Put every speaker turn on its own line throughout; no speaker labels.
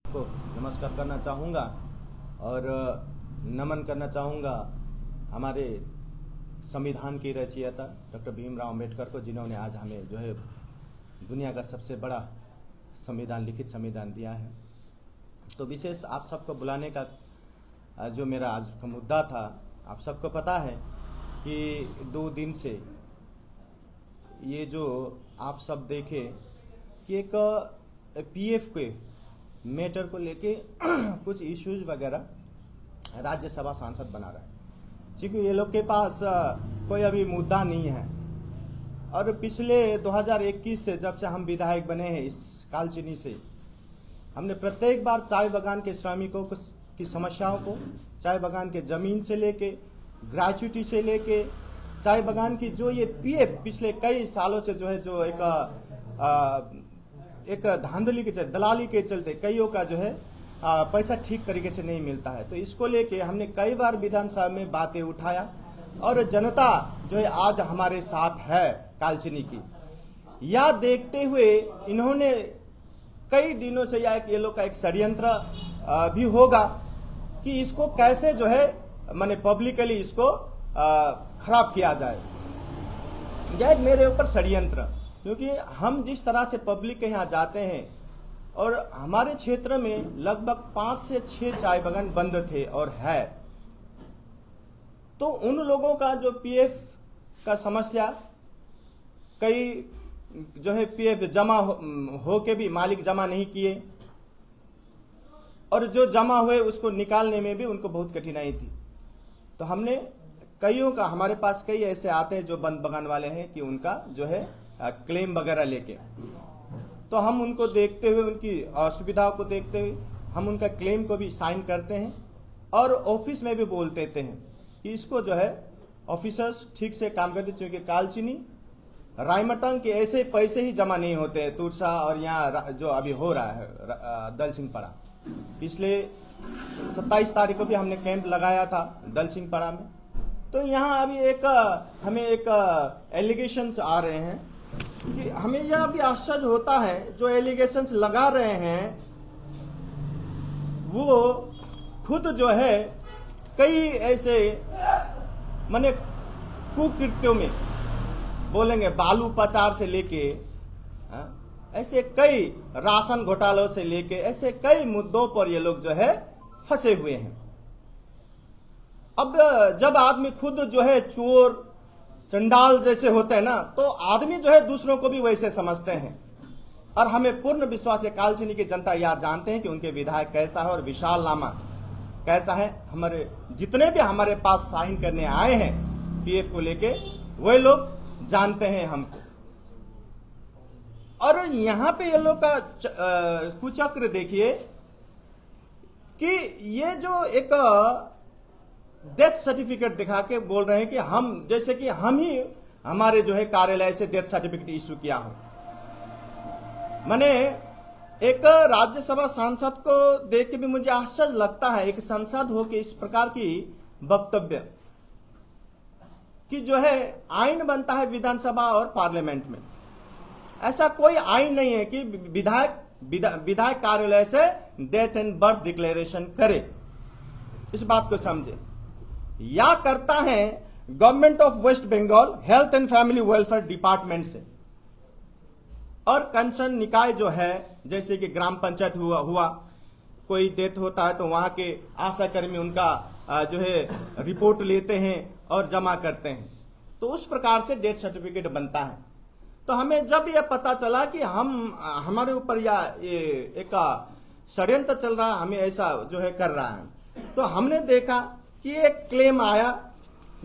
को नमस्कार करना चाहूँगा और नमन करना चाहूँगा हमारे संविधान की रचयिता डॉक्टर भीमराव अंबेडकर को, जिन्होंने आज हमें जो है दुनिया का सबसे बड़ा संविधान, लिखित संविधान दिया है। तो विशेष आप सबको बुलाने का जो मेरा आज का मुद्दा था, आप सबको पता है कि 2 दिन से ये जो आप सब देखे कि एक पीएफ के मैटर को लेके कुछ इश्यूज वगैरह राज्यसभा सांसद बना रहा है, क्योंकि ये लोग के पास कोई अभी मुद्दा नहीं है। और पिछले 2021 से जब से हम विधायक बने हैं इस कालचिनी से, हमने प्रत्येक बार चाय बागान के श्रमिकों की समस्याओं को, चाय बागान के जमीन से लेके, ग्रेच्युटी से लेके, चाय बागान की जो ये पीएफ पिछले कई सालों से जो है जो एक धांधली के चलते, दलाली के चलते कईयों का जो है पैसा ठीक तरीके से नहीं मिलता है। तो इसको लेके हमने कई बार विधानसभा में बातें उठाया और जनता जो है आज हमारे साथ है कालचिनी की। यह देखते हुए इन्होंने कई दिनों से ये लोग का एक षड्यंत्र भी होगा कि इसको कैसे जो है माने पब्लिकली इसको खराब किया जाए। यह मेरे ऊपर षड्यंत्र, क्योंकि हम जिस तरह से पब्लिक के यहाँ जाते हैं और हमारे क्षेत्र में लगभग 5 से 6 चाय बागान बंद थे और है, तो उन लोगों का जो पीएफ का समस्या, कई जो है पीएफ जमा हो के भी मालिक जमा नहीं किए और जो जमा हुए उसको निकालने में भी उनको बहुत कठिनाई थी। तो हमने कईयों का, हमारे पास कई ऐसे आते हैं जो बंद बागान वाले हैं कि उनका जो है क्लेम वगैरह लेके, तो हम उनको देखते हुए, उनकी असुविधाओं को देखते हुए हम उनका क्लेम को भी साइन करते हैं और ऑफिस में भी बोल देते हैं कि इसको जो है ऑफिसर्स ठीक से काम करते, क्योंकि कालचिनी रायमटंग के ऐसे पैसे ही जमा नहीं होते हैं तुरसा और यहाँ जो अभी हो रहा है दलसिंहपड़ा। पिछले 27 तारीख को भी हमने कैंप लगाया था दलसिंहपड़ा में। तो यहाँ अभी हमें एक एलिगेशंस आ रहे हैं कि हमें यह भी आश्चर्य होता है, जो एलिगेशंस लगा रहे हैं वो खुद जो है कई ऐसे माने कुकृत्यों में बोलेंगे, बालू पचार से लेके ऐसे कई राशन घोटालों से लेके ऐसे कई मुद्दों पर ये लोग जो है फंसे हुए हैं। अब जब आदमी खुद जो है चोर चंडाल जैसे होते हैं ना, तो आदमी जो है दूसरों को भी वैसे समझते हैं। और हमें पूर्ण विश्वास है कालचिनी की जनता यह जानते हैं कि उनके विधायक कैसा है और विशाल नामा कैसा है। हमारे जितने भी हमारे पास साइन करने आए हैं पीएफ को लेके, वे लोग जानते हैं हमको। और यहां पे ये लोग का कुचक्र देखिए कि ये जो एक डेथ सर्टिफिकेट दिखा के बोल रहे हैं कि हम, जैसे कि हम ही हमारे जो है कार्यालय से डेथ सर्टिफिकेट इश्यू किया हो। माने एक राज्यसभा सांसद को देख के भी मुझे आश्चर्य लगता है, एक सांसद हो के इस प्रकार की वक्तव्य कि जो है आईन बनता है विधानसभा और पार्लियामेंट में। ऐसा कोई आईन नहीं है कि विधायक कार्यालय से डेथ एंड बर्थ डिक्लेरेशन करे। इस बात को समझे। या करता है government of West Bengal health and family welfare department से, और कंसर्न निकाय जो है, जैसे कि ग्राम पंचायत हुआ कोई डेथ होता है तो वहां के आशा कर्मी उनका जो है रिपोर्ट लेते हैं और जमा करते हैं, तो उस प्रकार से डेथ सर्टिफिकेट बनता है। तो हमें जब यह पता चला कि हमारे ऊपर एक षड्यंत्र चल रहा है, हमें ऐसा जो है कर रहा है, तो हमने देखा कि एक क्लेम आया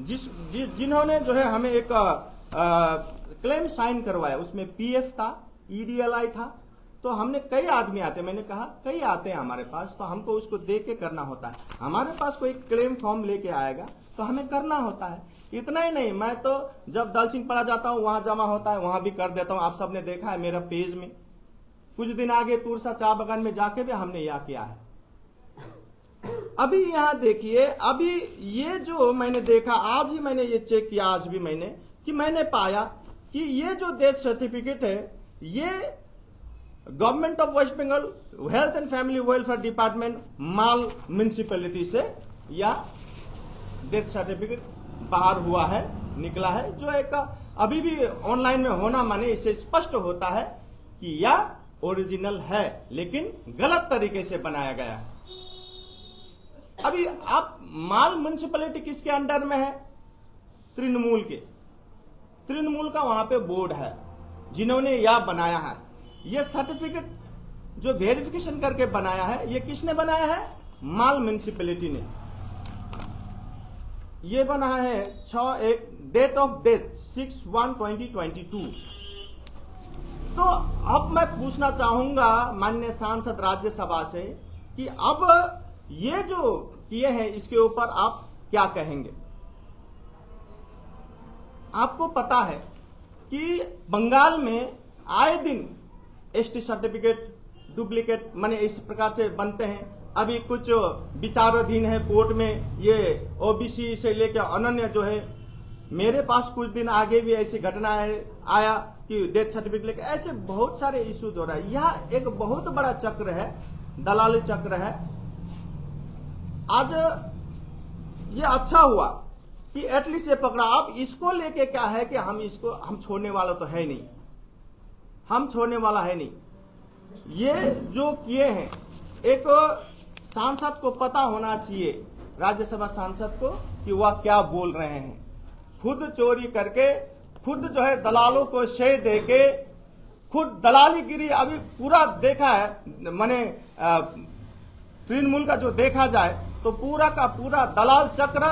जिन्होंने जो है हमें एक क्लेम साइन करवाया। उसमें पीएफ था, ईडीएलआई था। तो हमने कई आदमी आते, मैंने कहा कई आते हैं हमारे पास, तो हमको उसको देख के करना होता है। हमारे पास कोई क्लेम फॉर्म लेके आएगा तो हमें करना होता है। इतना ही नहीं, मैं तो जब दलसिंहपड़ा जाता हूं वहां जमा होता है, वहां भी कर देता हूं। आप सबने देखा है मेरा पेज में। कुछ दिन आगे तुरसा चाय बागान में जाके भी हमने यह किया है। अभी यहां देखिए, अभी ये जो मैंने देखा, आज ही मैंने ये चेक किया, आज भी मैंने पाया कि ये जो डेथ सर्टिफिकेट है ये government of West Bengal health and family welfare department Mal municipality से यह डेथ सर्टिफिकेट बाहर हुआ है, निकला है, जो एक अभी भी ऑनलाइन में होना माने इससे स्पष्ट होता है कि यह ओरिजिनल है, लेकिन गलत तरीके से बनाया गया है। अभी आप माल म्यूनिसिपैलिटी किसके अंडर में है? तृणमूल के। तृणमूल का वहां पे बोर्ड है जिन्होंने यह बनाया है। यह सर्टिफिकेट जो वेरिफिकेशन करके बनाया है, यह किसने बनाया है? माल म्यूनिसिपैलिटी ने। यह बना है 6/1, डेट ऑफ डेथ 6/1/2022। तो अब मैं पूछना चाहूंगा माननीय सांसद राज्यसभा से कि अब ये जो किए हैं इसके ऊपर आप क्या कहेंगे? आपको पता है कि बंगाल में आए दिन एसटी सर्टिफिकेट डुप्लीकेट माने इस प्रकार से बनते हैं। अभी कुछ विचाराधीन है कोर्ट में, ये ओबीसी से लेकर अनन्य जो है। मेरे पास कुछ दिन आगे भी ऐसी घटना आया कि डेथ सर्टिफिकेट लेकर, ऐसे बहुत सारे इश्यूज हो रहा है। यह एक बहुत बड़ा चक्र है, दलाली चक्र है। आज ये अच्छा हुआ कि एटलीस्ट ये पकड़ा। अब इसको लेके क्या है कि हम छोड़ने वाला तो है नहीं, हम छोड़ने वाला है नहीं। ये जो किए हैं, एक सांसद को पता होना चाहिए, राज्यसभा सांसद को, कि वह क्या बोल रहे हैं। खुद चोरी करके, खुद जो है दलालों को श्रेय देके, खुद दलालीगिरी अभी पूरा देखा है। माने तृणमूल का जो देखा जाए तो पूरा का पूरा दलाल चक्र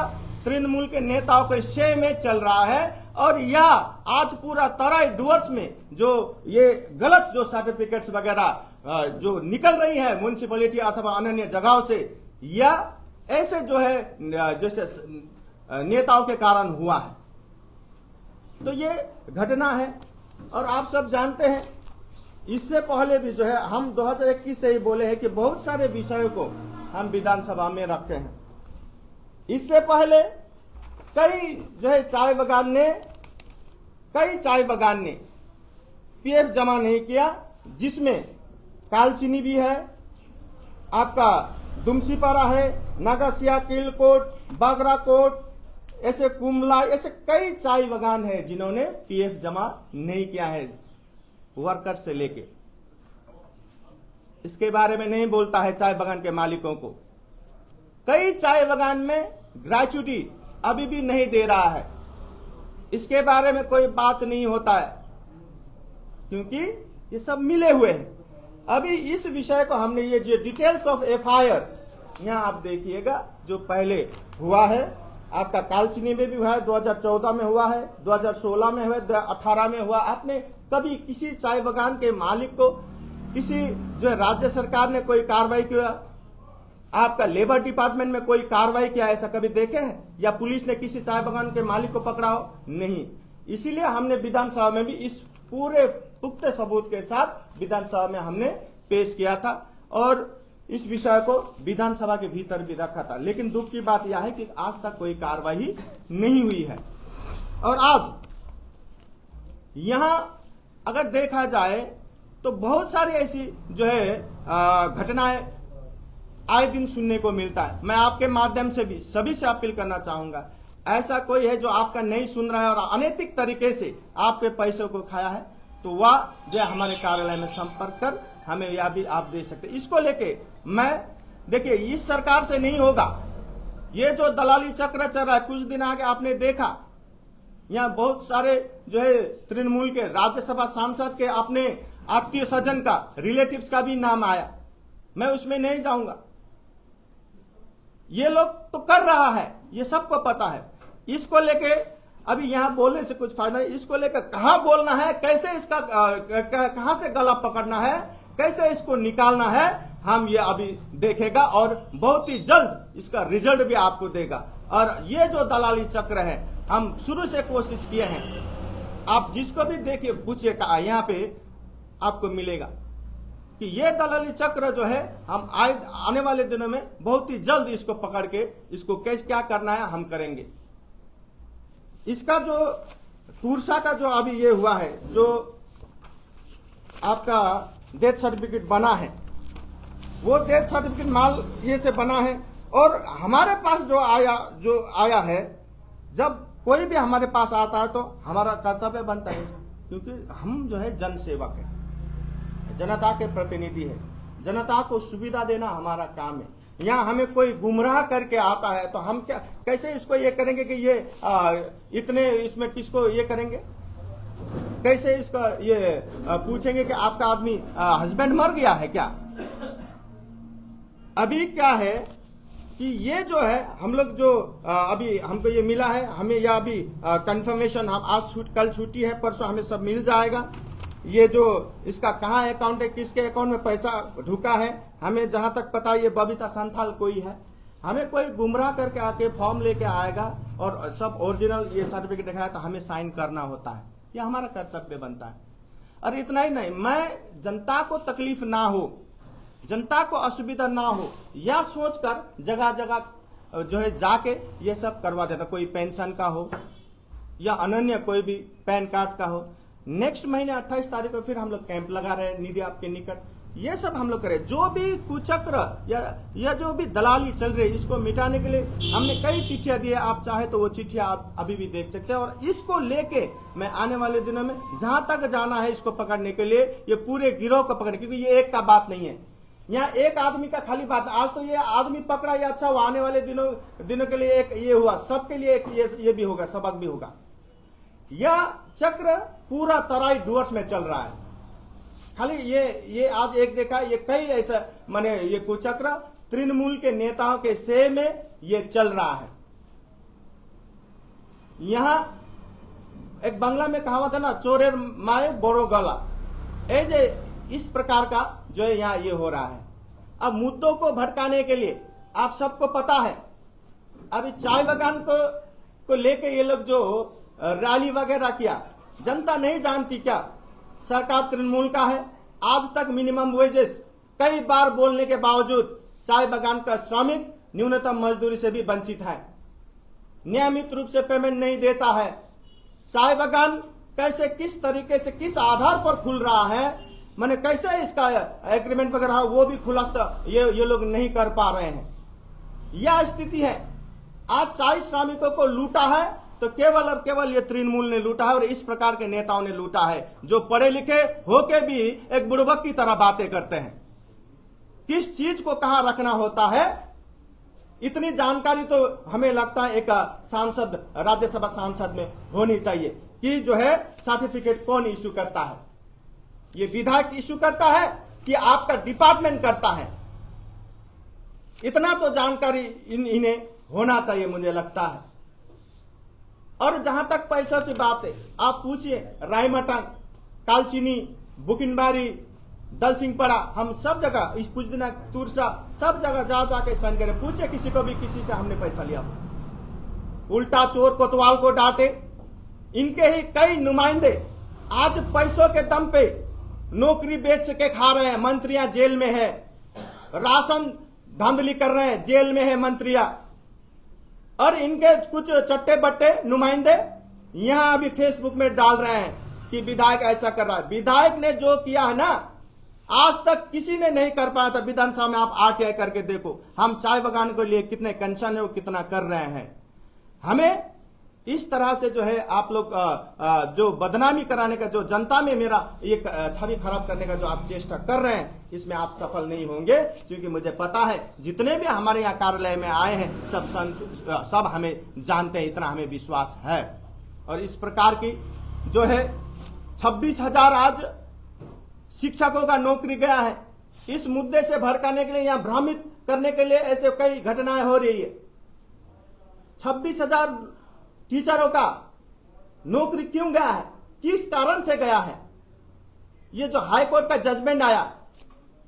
तृणमूल के नेताओं के श्रेय में चल रहा है। और यह आज पूरा तराई डुवर्स में जो ये गलत जो सर्टिफिकेट्स वगैरह जो निकल रही है म्यूनिसिपैलिटी अथवा अन्य जगहों से, यह ऐसे जो है जैसे नेताओं के कारण हुआ है। तो ये घटना है। और आप सब जानते हैं, इससे पहले भी जो है हम 2021 से ही बोले हैं कि बहुत सारे विषयों को हम विधानसभा में रखते हैं। इससे पहले कई चाय बगान ने पीएफ जमा नहीं किया, जिसमें कालचीनी भी है, आपका दुमसीपारा है, नागासिया, किलकोट, बागराकोट, ऐसे कुमला, ऐसे कई चाय बगान है जिन्होंने पीएफ जमा नहीं किया है, वर्कर्स से लेके। इसके बारे में नहीं बोलता है चाय बगान के मालिकों को। कई चाय बगान में ग्रेच्युटी अभी भी नहीं दे रहा है, इसके बारे में कोई बात नहीं होता है, क्योंकि ये सब मिले हुए हैं। अभी इस विषय को हमने ये जो डिटेल्स ऑफ एफआईआर यहां आप देखिएगा, जो पहले हुआ है आपका कालचीनी में भी हुआ है, 2014 में हुआ है, 2016 में हुआ है, 2018 में हुआ। आपने कभी किसी चाय बगान के मालिक को, किसी जो है राज्य सरकार ने कोई कार्रवाई किया, आपका लेबर डिपार्टमेंट में कोई कार्रवाई किया, ऐसा कभी देखे हैं? या पुलिस ने किसी चाय बगान के मालिक को पकड़ा हो? नहीं। इसीलिए हमने विधानसभा में भी इस पूरे पुख्ते सबूत के साथ विधानसभा में हमने पेश किया था और इस विषय को विधानसभा के भीतर भी रखा था। लेकिन दुख की बात यह है कि आज तक कोई कार्रवाई नहीं हुई है। और आज यहां अगर देखा जाए तो बहुत सारी ऐसी जो है घटनाएं आए दिन सुनने को मिलता है। मैं आपके माध्यम से भी सभी से अपील करना चाहूंगा, ऐसा कोई है जो आपका नहीं सुन रहा है और अनैतिक तरीके से आपके पैसों को खाया है, तो वह जो है हमारे कार्यालय में संपर्क कर हमें यह भी आप दे सकते। इसको लेके मैं देखिए, इस सरकार से नहीं होगा। ये जो दलाली चक्र चल रहा है, कुछ दिन आगे आपने देखा यहाँ बहुत सारे जो है तृणमूल के राज्यसभा सांसद के अपने आत्मीय स्वजन का, रिलेटिव्स का भी नाम आया। मैं उसमें नहीं जाऊंगा। ये लोग तो कर रहा है, ये सबको पता है। इसको लेके अभी यहां बोलने से कुछ फायदा नहीं। इसको लेकर कहां बोलना है, कैसे इसका कहां से गला पकड़ना है, कैसे इसको निकालना है, हम ये अभी देखेगा और बहुत ही जल्द इसका रिजल्ट भी आपको देगा। और ये जो दलाली चक्र है, हम शुरू से कोशिश किए हैं। आप जिसको भी देखिए पूछिएगा, यहाँ पे आपको मिलेगा कि ये दलाली चक्र जो है हम आने वाले दिनों में बहुत ही जल्द इसको पकड़ के इसको कैसे क्या करना है हम करेंगे। इसका जो तुरसा का जो अभी ये हुआ है, जो आपका डेथ सर्टिफिकेट बना है, वो डेथ सर्टिफिकेट माल ये से बना है। और हमारे पास जो आया है, जब कोई भी हमारे पास आता है तो हमारा कर्तव्य बनता है, क्योंकि हम जो है जन सेवक है, जनता के प्रतिनिधि है, जनता को सुविधा देना हमारा काम है। यहाँ हमें कोई गुमराह करके आता है तो हम क्या कैसे इसको ये करेंगे कि ये इतने इसमें किसको ये करेंगे, कैसे इसका ये पूछेंगे कि आपका आदमी हस्बैंड मर गया है क्या। अभी क्या है कि ये जो है हम लोग जो अभी हमको ये मिला है, हमें यह अभी कंफर्मेशन, हम आज कल छुट्टी है, परसों हमें सब मिल जाएगा। ये जो इसका कहाँ अकाउंट है, किसके अकाउंट में पैसा ढुका है, हमें जहां तक पता ये बबीता संथाल कोई है। हमें कोई गुमराह करके आके फॉर्म लेके आएगा और सब ओरिजिनल ये सर्टिफिकेट दिखाया तो हमें साइन करना होता है, यह हमारा कर्तव्य बनता है। और इतना ही नहीं, मैं जनता को तकलीफ ना हो, जनता को असुविधा ना हो, यह सोचकर जगह जगह जो है जाके ये सब करवा देता। कोई पेंशन का हो या अनन्य कोई भी पैन कार्ड का हो। नेक्स्ट महीने 28 तारीख को फिर हम लोग कैंप लगा रहे हैं निधि आपके निकट। ये सब हम लोग करें। जो भी कुचक्र या जो भी दलाली चल रही है, इसको मिटाने के लिए हमने कई चिट्ठियां दी है। आप चाहे तो वो चिट्ठियां आप अभी भी देख सकते हैं। और इसको लेके मैं आने वाले दिनों में जहां तक जाना है इसको पकड़ने के लिए, ये पूरे गिरोह को पकड़ने, क्योंकि ये एक का बात नहीं है, यहाँ एक आदमी का खाली बात। आज तो ये आदमी पकड़ा, ये अच्छा, वो आने वाले दिनों के लिए एक ये हुआ, सबके लिए एक ये भी होगा, सबक भी होगा। यह चक्र पूरा तराई डुअर्स में चल रहा है। खाली ये आज एक देखा, ये कई ऐसा माने ये कुचक्र तृणमूल के नेताओं के से में ये चल रहा है। यहां एक बांग्ला में कहावत है ना, चोरेर माए बोरो गला, जे इस प्रकार का जो है यहाँ ये हो रहा है। अब मुद्दों को भटकाने के लिए आप सबको पता है, अभी चाय बागान को लेके ये लोग जो रैली वगैरह किया, जनता नहीं जानती क्या सरकार तृणमूल का है। आज तक मिनिमम वेजेस कई बार बोलने के बावजूद चाय बागान का श्रमिक न्यूनतम मजदूरी से भी वंचित है, नियमित रूप से पेमेंट नहीं देता है। चाय बागान कैसे, किस तरीके से, किस आधार पर खुल रहा है, माने कैसे इसका एग्रीमेंट वगैरह वो भी खुलासा ये लोग नहीं कर पा रहे हैं। यह स्थिति है। आज चाय श्रमिकों को लूटा है तो केवल और केवल ये तृणमूल ने लूटा है और इस प्रकार के नेताओं ने लूटा है, जो पढ़े लिखे होके भी एक बुड़बक की तरह बातें करते हैं। किस चीज को कहां रखना होता है, इतनी जानकारी तो हमें लगता है एक सांसद, राज्यसभा सांसद में होनी चाहिए कि जो है सर्टिफिकेट कौन इश्यू करता है। ये विधायक इश्यू करता है कि आपका डिपार्टमेंट करता है। इतना तो जानकारी इन्हें होना चाहिए, मुझे लगता है। और जहां तक पैसों की बात है, आप पूछिए रायमटंग, कालचिनी, बुकिनबारी, दल सिंहपड़ा, हम सब जगह, इस कुछ दिन तुरसा, सब जगह जाके साइन करें। पूछे किसी को भी, किसी से हमने पैसा लिया। उल्टा चोर कोतवाल को डांटे। इनके ही कई नुमाइंदे आज पैसों के दम पे नौकरी बेच के खा रहे हैं। मंत्रियां जेल में है, राशन धांधली कर रहे हैं, जेल में है मंत्रियां। और इनके कुछ चट्टे बट्टे नुमाइंदे यहां अभी फेसबुक में डाल रहे हैं कि विधायक ऐसा कर रहा है। विधायक ने जो किया है ना, आज तक किसी ने नहीं कर पाया था। विधानसभा में आप आके करके देखो, हम चाय बागान के लिए कितने कंसर्न है, वो कितना कर रहे हैं। हमें इस तरह से जो है आप लोग जो बदनामी कराने का, जो जनता में मेरा एक छवि खराब करने का जो आप चेष्टा कर रहे हैं, इसमें आप सफल नहीं होंगे। क्योंकि मुझे पता है जितने भी हमारे यहाँ कार्यालय में आए हैं सब हमें जानते हैं, इतना हमें विश्वास है। और इस प्रकार की जो है 26,000 आज शिक्षकों का नौकरी गया है। इस मुद्दे से भड़काने के लिए, यहाँ भ्रमित करने के लिए ऐसे कई घटनाएं हो रही है। 26,000 टीचरों का नौकरी क्यों गया है, किस कारण से गया है। ये जो हाई कोर्ट का जजमेंट आया,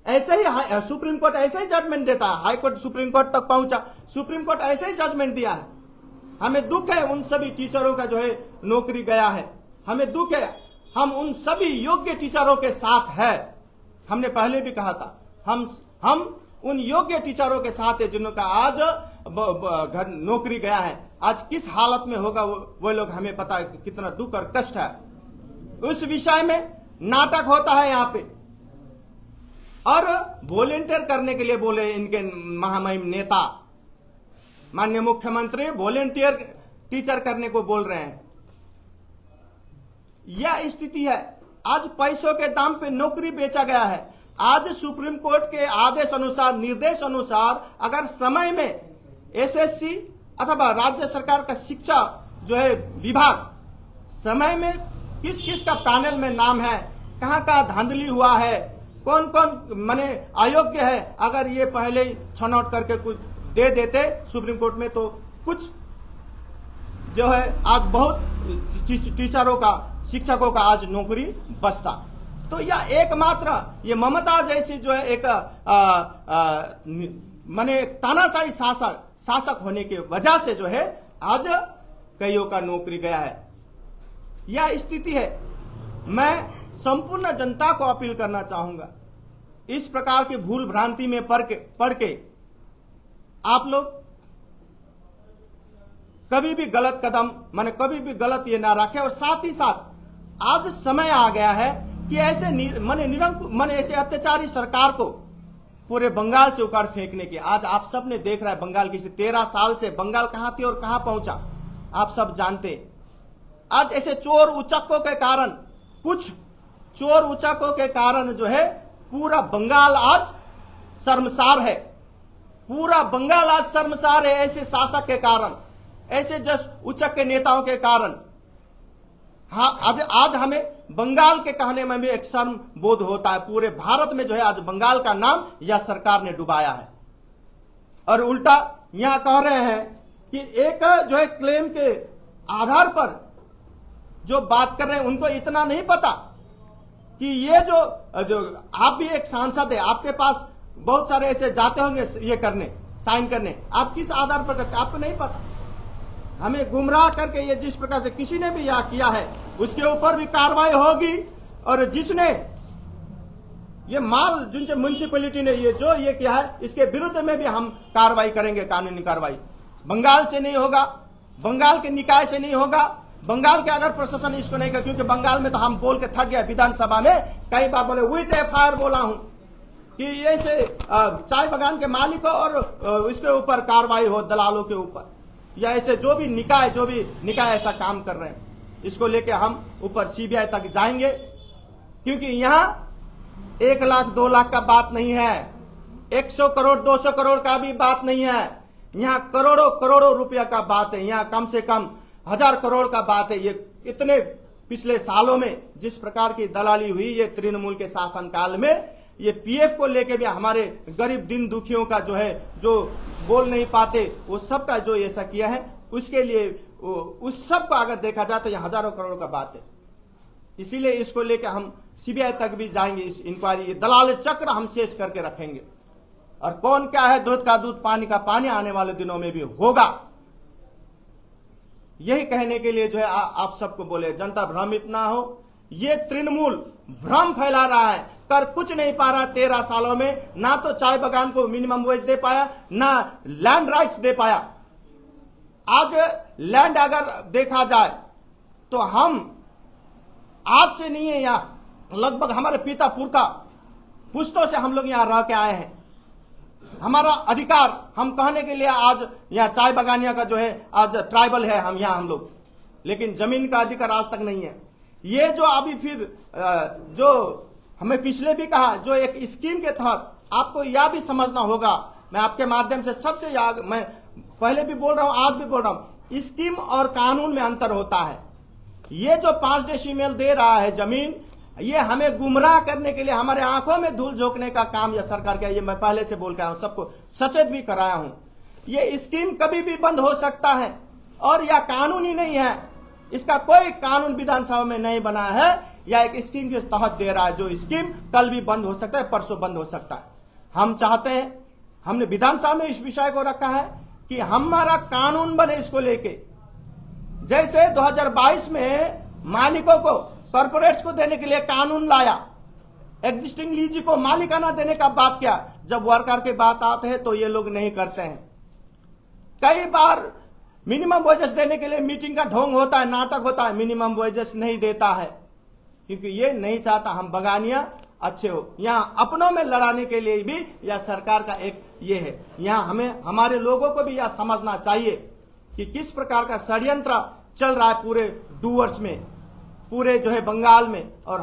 ऐसे ही सुप्रीम कोर्ट ऐसे ही जजमेंट देता है। हाई कोर्ट सुप्रीम कोर्ट तक पहुंचा, सुप्रीम कोर्ट ऐसे ही जजमेंट दिया है। हमें दुख है उन सभी टीचरों का जो है नौकरी गया है। हमें दुख है, हम उन सभी योग्य टीचरों के साथ है। हमने पहले भी कहा था, हम उन योग्य टीचरों के साथ है जिनका आज घर नौकरी गया है। आज किस हालत में होगा वो लोग हमें पता है, कितना दुख और कष्ट है। उस विषय में नाटक होता है यहाँ पे। और वॉलेंटियर करने के लिए बोले इनके महामहिम नेता माननीय मुख्यमंत्री वॉलेंटियर टीचर करने को बोल रहे हैं। यह स्थिति है। आज पैसों के दाम पे नौकरी बेचा गया है। आज सुप्रीम कोर्ट के आदेश अनुसार, निर्देश अनुसार अगर समय में एसएससी अथवा राज्य सरकार का शिक्षा जो है विभाग समय में किस किस का पैनल में नाम है, कहां कहां धांधली हुआ है, कौन कौन माने अयोग्य है, अगर ये पहले ही छनौट करके कुछ दे देते सुप्रीम कोर्ट में तो कुछ जो है आज बहुत टीचरों का, शिक्षकों का आज नौकरी बचता। तो यह एकमात्र ये ममता जैसी जो है एक माने तानाशाही शासक होने की वजह से जो है आज कईयों का नौकरी गया है। यह स्थिति है। मैं संपूर्ण जनता को अपील करना चाहूंगा, इस प्रकार की भूल भ्रांति में पढ़ के आप लोग कभी भी गलत कदम माने कभी भी गलत ये ना रखें। और साथ ही साथ आज समय आ गया है कि ऐसे माने ऐसे अत्याचारी सरकार को पूरे बंगाल से उखाड़ फेंकने की। आज आप सब ने देख रहा है बंगाल की 13 साल से बंगाल कहां थी और कहां पहुंचा, आप सब जानते। आज ऐसे चोर उचक्कों के कारण, कुछ चोर उचक्कों के कारण जो है पूरा बंगाल आज शर्मसार है। पूरा बंगाल आज शर्मसार है ऐसे शासक के कारण, ऐसे जस उचक के नेताओं के कारण। हाँ, आज हमें बंगाल के कहने में भी एक शर्म बोध होता है। पूरे भारत में जो है आज बंगाल का नाम यह सरकार ने डुबाया है। और उल्टा यहां कह रहे हैं कि एक जो है क्लेम के आधार पर जो बात कर रहे हैं उनको इतना नहीं पता कि ये जो आप भी एक सांसद है, आपके पास बहुत सारे ऐसे जाते होंगे ये करने, साइन करने, आप किस आधार पर करते आपको नहीं पता। हमें गुमराह करके ये जिस प्रकार से किसी ने भी यह किया है उसके ऊपर भी कार्रवाई होगी। और जिसने ये माल जिनसे म्युनिसिपैलिटी ने ये किया है इसके विरुद्ध में भी हम कार्रवाई करेंगे, कानूनी कार्रवाई। बंगाल से नहीं होगा, बंगाल के निकाय से नहीं होगा, बंगाल के अगर प्रशासन इसको नहीं कर, क्योंकि बंगाल में तो हम बोल के थक गए, विधानसभा में कई बार बोले विद एफआईआर बोला हूं कि ऐसे चाय बागान के मालिकों और इसके ऊपर कार्रवाई हो, दलालों के ऊपर, या ऐसे जो भी निकाय ऐसा काम कर रहे हैं इसको लेके हम ऊपर सीबीआई तक जाएंगे। क्योंकि यहां 1 लाख 2 लाख का बात नहीं है, 100 करोड़ 200 करोड़ का भी बात नहीं है, यहां करोड़ों रुपया का बात है। यहां कम से कम 1000 करोड़ का बात है। ये इतने पिछले सालों में जिस प्रकार की दलाली हुई ये तृणमूल के शासनकाल में, ये पीएफ को लेके भी हमारे गरीब दिन दुखियों का जो है, जो बोल नहीं पाते, वो सब का जो ऐसा किया है, उसके लिए उस सब को अगर देखा जाए तो ये हजारों करोड़ का बात है। इसीलिए इसको लेके हम सीबीआई तक भी जाएंगे। इस इंक्वायरी दलाल चक्र हम शेष करके रखेंगे। और कौन क्या है, दूध का दूध पानी का पानी आने वाले दिनों में भी होगा। यही कहने के लिए जो है आप सबको बोले जनता भ्रमित ना हो। ये तृणमूल भ्रम फैला रहा है, कर कुछ नहीं पा रहा 13 सालों में। ना तो चाय बागान को मिनिमम वेज दे पाया, ना लैंड राइट्स दे पाया। आज लैंड अगर देखा जाए तो हम आज से नहीं है, यहां लगभग हमारे पिता पुरखा पुश्तों से हम लोग यहां रह के आए हैं। हमारा अधिकार हम कहने के लिए आज यहाँ चाय बागानिया का जो है आज ट्राइबल है हम लोग, लेकिन जमीन का अधिकार आज तक नहीं है। ये जो अभी फिर जो हमें पिछले भी कहा, जो एक स्कीम के तहत आपको यह भी समझना होगा, मैं आपके माध्यम से सबसे मैं पहले भी बोल रहा हूं, आज भी बोल रहा हूं, स्कीम और कानून में अंतर होता है। ये जो 5 डेसिमल दे रहा है जमीन, ये हमें गुमराह करने के लिए, हमारे आंखों में धूल झोंकने का काम यह सरकार का, ये मैं पहले से बोल के आया हूं, सबको सचेत भी कराया हूं। ये स्कीम कभी भी बंद हो सकता है और यह कानूनी नहीं है। इसका कोई कानून विधानसभा में नहीं बना है। या एक स्कीम के तहत दे रहा है, जो स्कीम कल भी बंद हो सकता है, परसों बंद हो सकता है। हम चाहते हैं, हमने विधानसभा में इस विषय को रखा है कि हमारा कानून बने इसको लेके। जैसे 2022 में मालिकों को, कॉर्पोरेट्स को देने के लिए कानून लाया, एग्जिस्टिंग लीज को मालिकाना देने का बात किया, जब वर्कर की बात आते हैं तो ये लोग नहीं करते हैं। कई बार मिनिमम वेजेस देने के लिए मीटिंग का ढोंग होता है, नाटक होता है, मिनिमम वेजेस नहीं देता है, क्योंकि ये नहीं चाहता हम बगानिया अच्छे हो। यहाँ अपनों में लड़ाने के लिए भी यह सरकार का एक ये है। यहाँ हमें हमारे लोगों को भी यह समझना चाहिए कि किस प्रकार का षड्यंत्र चल रहा है पूरे डूअर्स में, पूरे जो है बंगाल में। और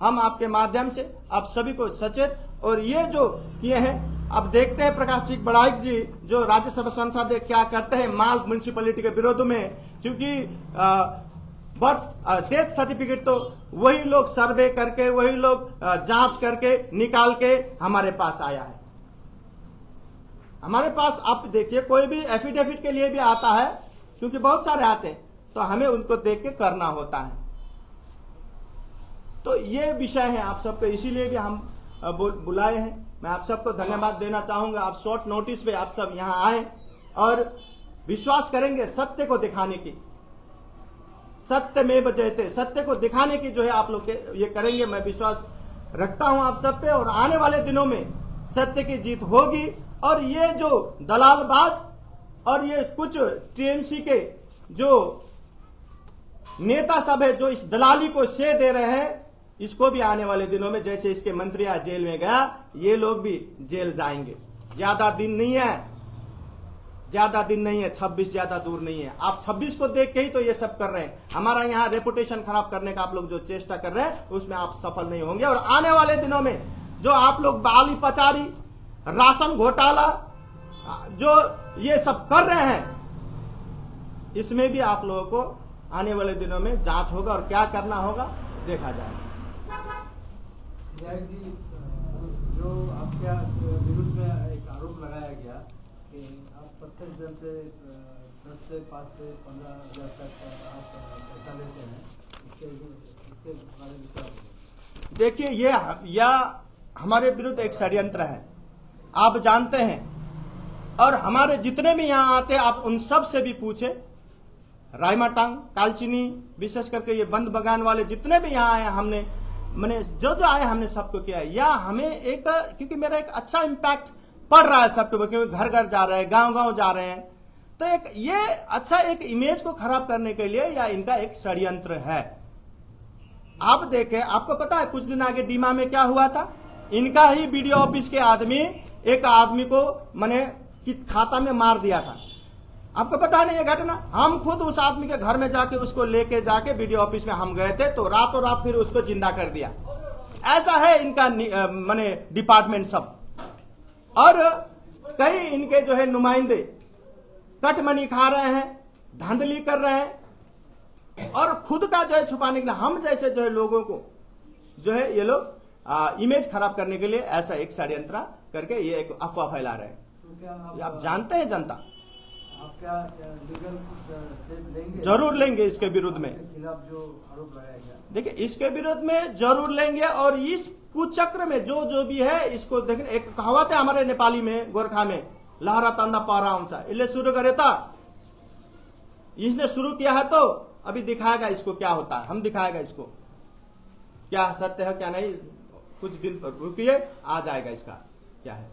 हम आपके माध्यम से आप सभी को सचेत, और ये जो किए हैं अब देखते हैं प्रकाश सिंह बड़ाइक जी जो राज्यसभा सांसद है क्या करते हैं माल म्यूनिसिपैलिटी के विरोध में। क्योंकि बर्थ डेथ सर्टिफिकेट तो वही लोग सर्वे करके, वही लोग जांच करके निकाल के हमारे पास आया है। हमारे पास आप देखिए कोई भी एफिडेविट के लिए भी आता है, क्योंकि बहुत सारे आते हैं, तो हमें उनको देख के करना होता है। तो ये विषय है आप सबको, इसीलिए भी हम बुलाए हैं। मैं आप सबको धन्यवाद देना चाहूंगा। आप शॉर्ट नोटिस पे आप सब यहां आए और विश्वास करेंगे सत्य को दिखाने की, सत्य में जयते, सत्य को दिखाने की जो है आप लोग ये करेंगे। मैं विश्वास रखता हूं आप सब पे, और आने वाले दिनों में सत्य की जीत होगी। और ये जो दलालबाज और ये कुछ टीएमसी के जो नेता सब है जो इस दलाली को श्रेय दे रहे हैं, इसको भी आने वाले दिनों में, जैसे इसके मंत्री आज जेल में गया, ये लोग भी जेल जाएंगे। ज्यादा दिन नहीं है, ज्यादा दिन नहीं है, 26 ज्यादा दूर नहीं है। आप 26 को देख के ही तो ये सब कर रहे हैं। हमारा यहाँ रेपुटेशन खराब करने का आप लोग जो चेष्टा कर रहे हैं उसमें आप सफल नहीं होंगे। और आने वाले दिनों में जो आप लोग बाली पचारी, राशन घोटाला जो ये सब कर रहे हैं, इसमें भी आप लोगों को आने वाले दिनों में जांच होगा और क्या करना होगा देखा जाएगा।
जी, जो आपके विरुद्ध में एक आरोप लगाया गया कि आप प्रत्येक जन से 10 से 5 से 15 हज़ार तक आप पैसा लेते हैं, इसके बारे में क्या?
देखिए, यह हमारे विरुद्ध एक षड्यंत्र है, आप जानते हैं। और हमारे जितने भी यहाँ आते हैं आप उन सब से भी पूछे, रायमाटांग, कालचिनी, विशेष करके ये बंद बगान वाले जितने भी यहाँ आए, हमने मैंने जो आए हमने सबको किया है। या हमें एक, क्योंकि मेरा एक अच्छा इम्पैक्ट पड़ रहा है सबको, क्योंकि घर घर जा रहे हैं, गांव गांव जा रहे हैं, तो एक ये अच्छा एक इमेज को खराब करने के लिए या इनका एक षड्यंत्र है। आप देखें, आपको पता है कुछ दिन आगे डीमा में क्या हुआ था? इनका ही बीडीओ ऑफिस के आदमी एक आदमी को मैंने खाता में मार दिया था। आपको पता नहीं ये घटना? हम खुद उस आदमी के घर में जाके उसको लेके जाके बीडीओ ऑफिस में हम गए थे, तो रातों रात फिर उसको जिंदा कर दिया। ऐसा है इनका माने डिपार्टमेंट सब। और कई इनके जो है नुमाइंदे कटमनी खा रहे हैं, धांधली कर रहे हैं, और खुद का जो है छुपाने के लिए हम जैसे जो है लोगों को जो है ये लोग इमेज खराब करने के लिए ऐसा एक षड्यंत्र करके ये एक अफवाह फैला रहे हैं। तो आप जानते हैं जनता,
आप क्या लीगल स्टेप लेंगे?
जरूर लेंगे इसके विरुद्ध में।
खिलाफ जो आरोप लगाया गया, देखिए
इसके विरुद्ध में जरूर लेंगे। और इस कुचक्र में जो भी है इसको देखिए, एक कहावत है हमारे नेपाली में, गोरखा में, लहरा तंदा पारा ऊंचा, इले शुरू करे था। इसने शुरू किया है तो अभी दिखाएगा इसको क्या होता है, हम दिखाएगा इसको क्या सत्य है क्या नहीं। कुछ दिन रुकिए, आ जाएगा इसका क्या है।